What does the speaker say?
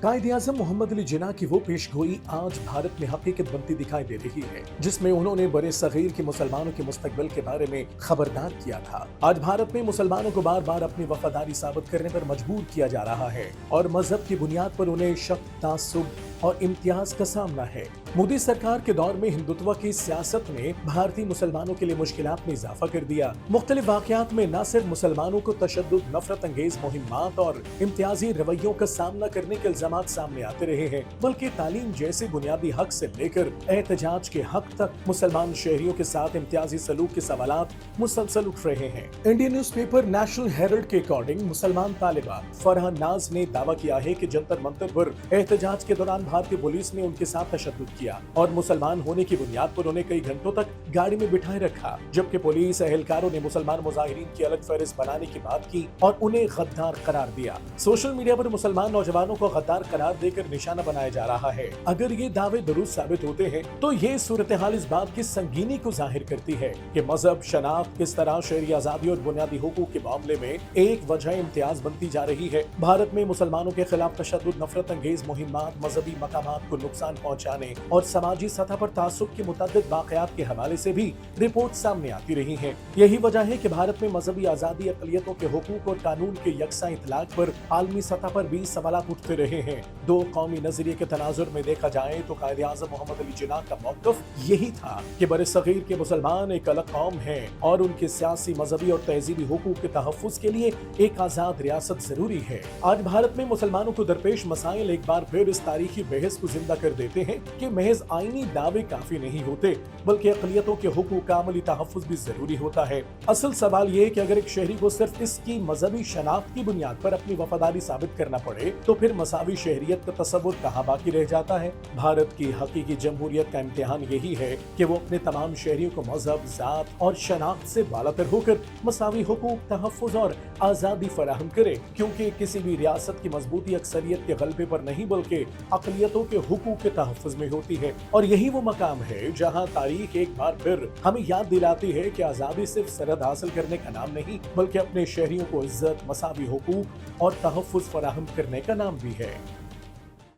कायद-ए-आज़म मोहम्मद अली जिन्ना की वो पेशगोई आज भारत में हकीकत बनती दिखाई दे रही है, जिसमें उन्होंने बड़े सगीर के मुसलमानों के मुस्तकबिल के बारे में खबरदार किया था। आज भारत में मुसलमानों को बार बार अपनी वफादारी साबित करने पर मजबूर किया जा रहा है और मजहब की बुनियाद पर उन्हें शक, तासुब और इम्तियाज का सामना है। मोदी सरकार के दौर में हिंदुत्व की सियासत ने भारतीय मुसलमानों के लिए मुश्किलात में इजाफा कर दिया। मुख्तलिफ वाक़यात में न सिर्फ मुसलमानों को तशद्दुद, नफरत अंगेज मुहिम्मात और इम्तियाजी रवैयों का सामना करने के इल्जामात सामने आते रहे हैं, बल्कि तालीम जैसे बुनियादी हक से लेकर एहतजाज के हक तक मुसलमान शहरियों के साथ इम्तियाजी सलूक के सवालात मुसलसल उठ रहे हैं। इंडियन न्यूज़पेपर नेशनल हेरल्ड के अकॉर्डिंग मुसलमान तालिबा फरहान नाज ने दावा किया है कि जंतर मंतर पर एहतजाज के दौरान भारतीय पुलिस ने उनके साथ तशद्दुद किया और मुसलमान होने की बुनियाद पर उन्हें कई घंटों तक गाड़ी में बिठाए रखा, जबकि पुलिस एहलकारों ने मुसलमान मुजाहिरीन की अलग फहरिस्त बनाने की बात की और उन्हें गद्दार करार दिया। सोशल मीडिया पर मुसलमान नौजवानों को गद्दार करार देकर निशाना बनाया जा रहा है। अगर ये दावे दुरुस्त साबित होते हैं तो ये सूरत हाल इस बात की संगीनी को जाहिर करती है कि मजहब, शनाख्त किस तरह शहरी आजादी और बुनियादी हुकूक के मामले में एक वजह इम्तियाज बनती जा रही है। भारत में मुसलमानों के खिलाफ तशद्दुद, नफरत अंगेज मुहिम्मात, मजहबी मकामात को नुकसान पहुंचाने और समाजी सतह पर तासुब के मुतअद्दिद वाक़यात के हवाले से भी रिपोर्ट सामने आती रही है। यही वजह है कि भारत में मजहबी आजादी, अक़लियतों के हुकूक और कानून के यकसा इतलाक पर आलमी सतह पर भी सवालात उठते रहे हैं। दो कौमी नजरिए के तनाजुर में देखा जाए तो कायद-ए-आज़म मोहम्मद अली जिन्ना का मौक़िफ़ यही था कि बरसग़ीर के मुसलमान एक अलग कौम है और उनके सियासी, मजहबी और तहजीबी हुकूक के तहफ़्फ़ुज़ के लिए एक आज़ाद रियासत जरूरी है। आज भारत में मुसलमानों को दरपेश मसाइल एक बार फिर इस तारीखी बहस को जिंदा कर देते हैं कि महज आईनी दावे काफी नहीं होते, बल्कि अक़लियतों के हुकूक का अमली तहफ़्फ़ुज़ भी जरूरी होता है। असल सवाल ये कि अगर एक शहरी को सिर्फ इसकी मजहबी शनाख्त की बुनियाद पर अपनी वफादारी साबित करना पड़े तो फिर मसावी शहरियत का तसव्वुर कहाँ बाकी रह जाता है। भारत की हकीकी जमहूरियत का इम्तिहान यही है कि वो अपने तमाम शहरियों को मजहब, ज़ात और शनाख्त से बालातर होकर मसावी हुकूक, तहफ़्फ़ुज़ और आज़ादी फराहम करे, क्योंकि किसी भी रियासत की मजबूती अक्सरियत के गलबे पर नहीं बल्कि अक़लियतों के हुकूक के तहफ़्फ़ुज़ में होती है। और यही वो मकाम है जहाँ तारीख एक बार फिर हमें याद दिलाती है कि आज़ादी सिर्फ सरहद हासिल करने का नाम नहीं, बल्कि अपने शहरियों को इज्जत, मसावी हुकूक और तहफ़्फ़ुज़ फराहम करने का नाम भी है।